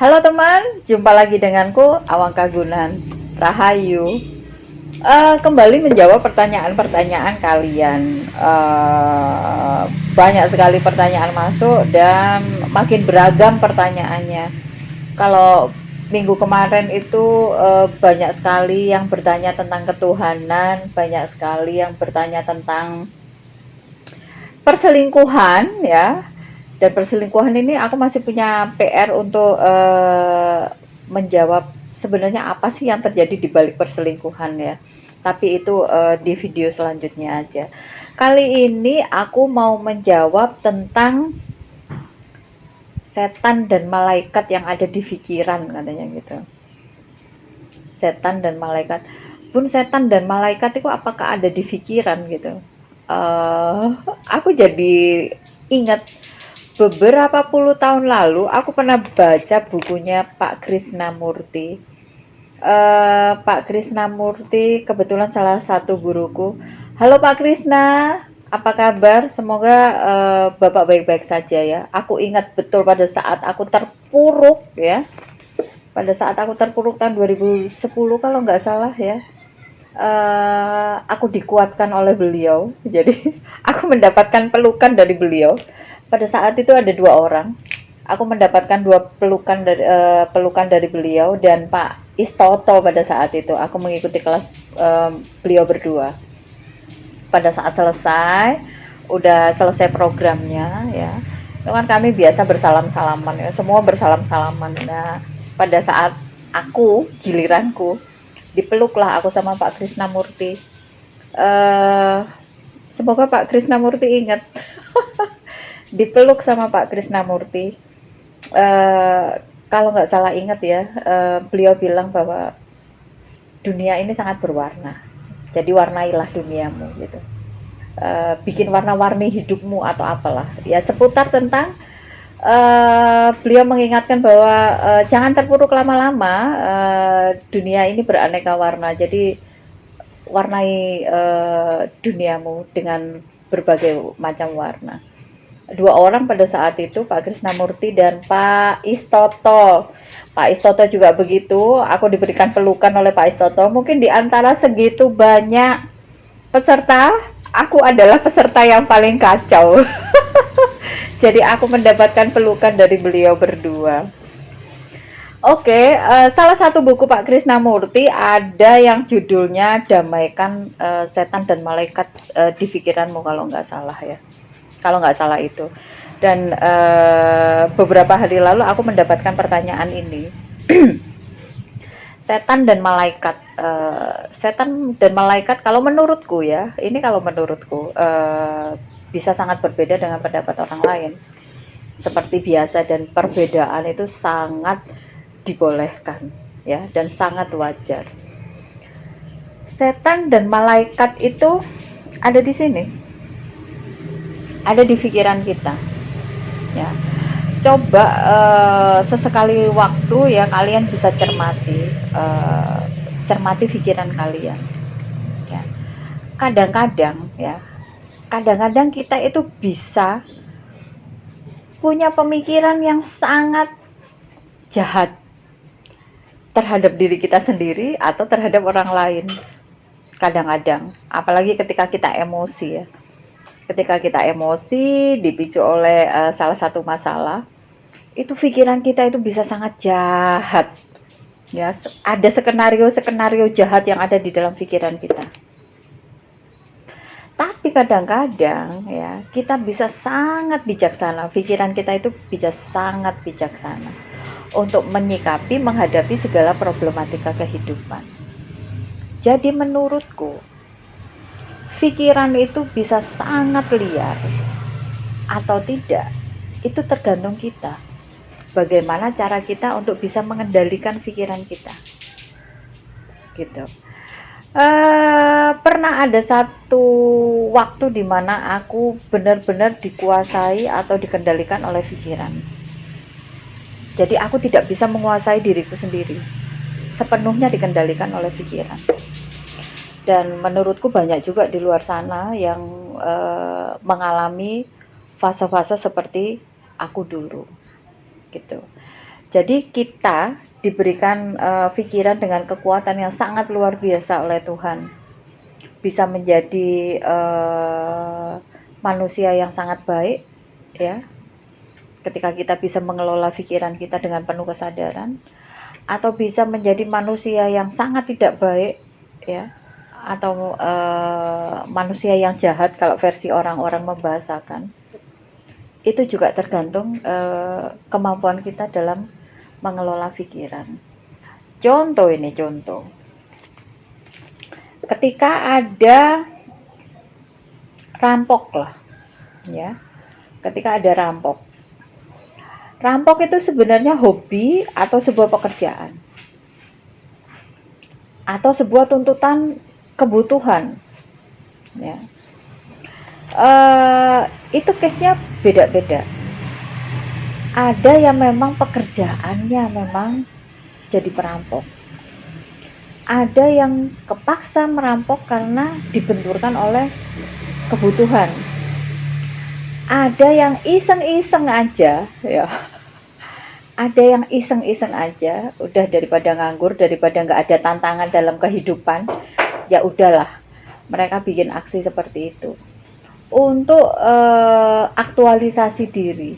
Halo teman, jumpa lagi denganku Awang Kagunan. Rahayu. Kembali menjawab pertanyaan-pertanyaan kalian. Banyak sekali pertanyaan masuk dan makin beragam pertanyaannya. Kalau minggu kemarin itu banyak sekali yang bertanya tentang ketuhanan, banyak sekali yang bertanya tentang perselingkuhan ya. Dan perselingkuhan ini aku masih punya PR untuk menjawab sebenarnya apa sih yang terjadi di balik perselingkuhan ya. Tapi itu di video selanjutnya aja. Kali ini aku mau menjawab tentang setan dan malaikat yang ada di pikiran katanya gitu. Setan dan malaikat. Pun setan dan malaikat itu apakah ada di pikiran gitu. Uh, aku jadi ingat beberapa puluh tahun lalu aku pernah baca bukunya Pak Krishnamurti. Pak Krishnamurti kebetulan salah satu guruku. Halo Pak Krishna, apa kabar? Semoga Bapak baik-baik saja ya. Aku ingat betul pada saat aku terpuruk ya. Pada saat aku terpuruk tahun 2010 kalau nggak salah ya. Aku dikuatkan oleh beliau. Jadi aku mendapatkan pelukan dari beliau. Pada saat itu ada dua orang. Aku mendapatkan dua pelukan dari beliau dan Pak Istoto pada saat itu. Aku mengikuti kelas beliau berdua. Pada saat udah selesai programnya ya. Itu kan kami biasa bersalam-salaman ya, semua bersalam-salaman. Nah, pada saat giliranku, dipeluklah aku sama Pak Krishnamurti. Semoga Pak Krishnamurti ingat. Dipeluk sama Pak Krishnamurti. Kalau nggak salah ingat ya, beliau bilang bahwa dunia ini sangat berwarna. Jadi warnailah duniamu gitu. Bikin warna-warni hidupmu atau apalah. Ya seputar tentang beliau mengingatkan bahwa jangan terpuruk lama-lama. Dunia ini beraneka warna. Jadi warnai duniamu dengan berbagai macam warna. Dua orang pada saat itu, Pak Krishnamurti dan Pak Istoto. Pak Istoto juga begitu, aku diberikan pelukan oleh Pak Istoto. Mungkin di antara segitu banyak peserta, aku adalah peserta yang paling kacau. Jadi aku mendapatkan pelukan dari beliau berdua. Oke, salah satu buku Pak Krishnamurti ada yang judulnya Damaikan Setan dan Malaikat di Pikiranmu kalau nggak salah ya. Kalau nggak salah itu. Dan beberapa hari lalu aku mendapatkan pertanyaan ini. Setan dan malaikat. Setan dan malaikat kalau menurutku ya, ini kalau menurutku bisa sangat berbeda dengan pendapat orang lain. Seperti biasa dan perbedaan itu sangat dibolehkan ya dan sangat wajar. Setan dan malaikat itu ada di sini. Ada di pikiran kita. Ya. Coba sesekali waktu ya kalian bisa cermati pikiran kalian. Ya. Kadang-kadang kita itu bisa punya pemikiran yang sangat jahat terhadap diri kita sendiri atau terhadap orang lain. Kadang-kadang, apalagi ketika kita emosi ya. Ketika kita emosi dipicu oleh salah satu masalah, itu pikiran kita itu bisa sangat jahat. Ya, ada skenario jahat yang ada di dalam pikiran kita. Tapi kadang-kadang ya, kita bisa sangat bijaksana. Pikiran kita itu bisa sangat bijaksana untuk menyikapi, menghadapi segala problematika kehidupan. Jadi menurutku, pikiran itu bisa sangat liar atau tidak, itu tergantung kita. Bagaimana cara kita untuk bisa mengendalikan pikiran kita. Gitu. Pernah ada satu waktu di mana aku benar-benar dikuasai atau dikendalikan oleh pikiran. Jadi aku tidak bisa menguasai diriku sendiri. Sepenuhnya dikendalikan oleh pikiran. Dan menurutku banyak juga di luar sana yang mengalami fase-fase seperti aku dulu gitu. Jadi kita diberikan pikiran dengan kekuatan yang sangat luar biasa oleh Tuhan, bisa menjadi manusia yang sangat baik, ya, ketika kita bisa mengelola pikiran kita dengan penuh kesadaran, atau bisa menjadi manusia yang sangat tidak baik, ya, atau manusia yang jahat kalau versi orang-orang membahasakan. Itu juga tergantung kemampuan kita dalam mengelola pikiran. Contoh ini, contoh. Ketika ada rampok lah, ya. Ketika ada rampok. Rampok itu sebenarnya hobi atau sebuah pekerjaan? Atau sebuah tuntutan kebutuhan, ya. Itu case-nya beda-beda. Ada yang memang pekerjaannya memang jadi perampok. Ada yang kepaksa merampok karena dibenturkan oleh kebutuhan. Ada yang iseng-iseng aja, ya. Ada yang iseng-iseng aja, udah daripada nganggur, daripada nggak ada tantangan dalam kehidupan, ya udahlah, mereka bikin aksi seperti itu untuk aktualisasi diri,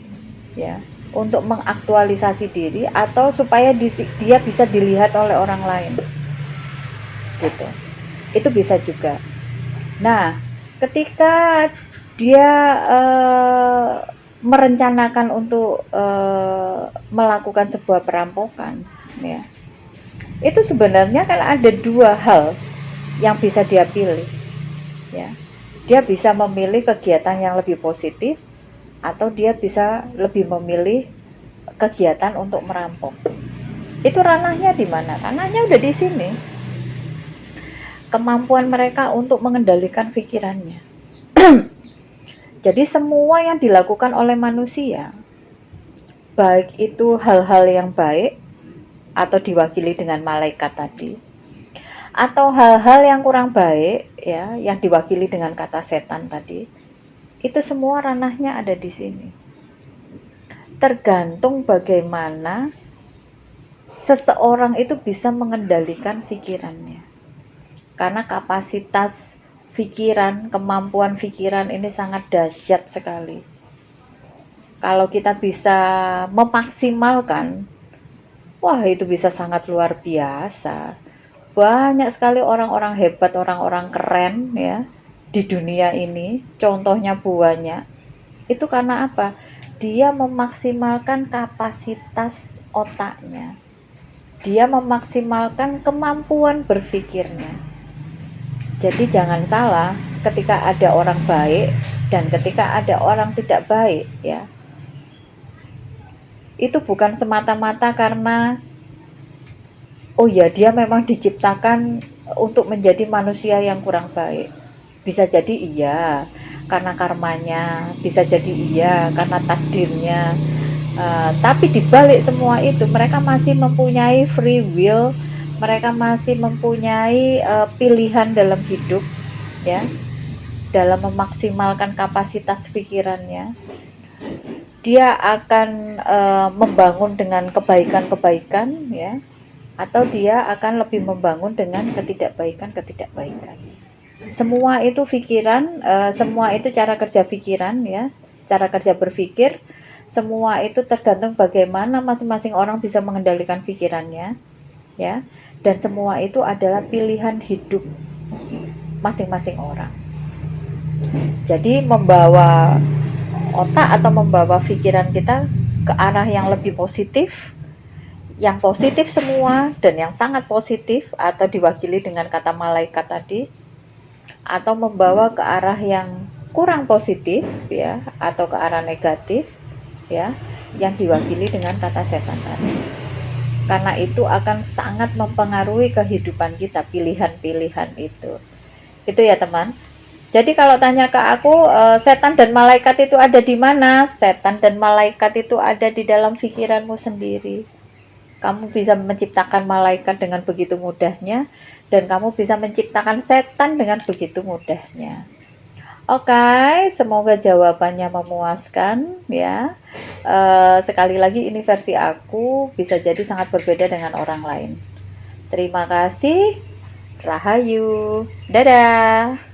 ya, untuk mengaktualisasi diri atau supaya dia bisa dilihat oleh orang lain, gitu. Itu bisa juga. Nah, ketika dia merencanakan untuk melakukan sebuah perampokan, ya, itu sebenarnya kan ada dua hal yang bisa dia pilih, ya. Dia bisa memilih kegiatan yang lebih positif atau dia bisa lebih memilih kegiatan untuk merampok. Itu ranahnya di mana? Ranahnya udah di sini. Kemampuan mereka untuk mengendalikan pikirannya. Jadi semua yang dilakukan oleh manusia, baik itu hal-hal yang baik atau diwakili dengan malaikat tadi, atau hal-hal yang kurang baik, ya, yang diwakili dengan kata setan tadi, itu semua ranahnya ada di sini. Tergantung bagaimana seseorang itu bisa mengendalikan pikirannya. Karena kapasitas pikiran, kemampuan pikiran ini sangat dahsyat sekali. Kalau kita bisa memaksimalkan, wah itu bisa sangat luar biasa. Banyak sekali orang-orang hebat, orang-orang keren, ya, di dunia ini. Contohnya banyak. Itu karena apa? Dia memaksimalkan kapasitas otaknya. Dia memaksimalkan kemampuan berpikirnya. Jadi jangan salah, ketika ada orang baik dan ketika ada orang tidak baik, ya, itu bukan semata-mata karena oh ya dia memang diciptakan untuk menjadi manusia yang kurang baik. Bisa jadi iya karena karmanya, bisa jadi iya karena takdirnya. Tapi dibalik semua itu mereka masih mempunyai free will, mereka masih mempunyai pilihan dalam hidup, ya, dalam memaksimalkan kapasitas pikirannya. Dia akan membangun dengan kebaikan-kebaikan, ya, atau dia akan lebih membangun dengan ketidakbaikan. Semua itu pikiran, semua itu cara kerja pikiran, ya, cara kerja berpikir. Semua itu tergantung bagaimana masing-masing orang bisa mengendalikan pikirannya, ya. Dan semua itu adalah pilihan hidup masing-masing orang. Jadi membawa otak atau membawa pikiran kita ke arah yang lebih positif, yang positif semua dan yang sangat positif atau diwakili dengan kata malaikat tadi, atau membawa ke arah yang kurang positif, ya, atau ke arah negatif, ya, yang diwakili dengan kata setan tadi. Karena itu akan sangat mempengaruhi kehidupan kita, pilihan-pilihan itu. Itu ya teman. Jadi kalau tanya ke aku, setan dan malaikat itu ada di mana? Setan dan malaikat itu ada di dalam pikiranmu sendiri. Kamu bisa menciptakan malaikat dengan begitu mudahnya, dan kamu bisa menciptakan setan dengan begitu mudahnya. Oke, semoga jawabannya memuaskan ya. Sekali lagi ini versi aku, bisa jadi sangat berbeda dengan orang lain. Terima kasih. Rahayu. Dadah.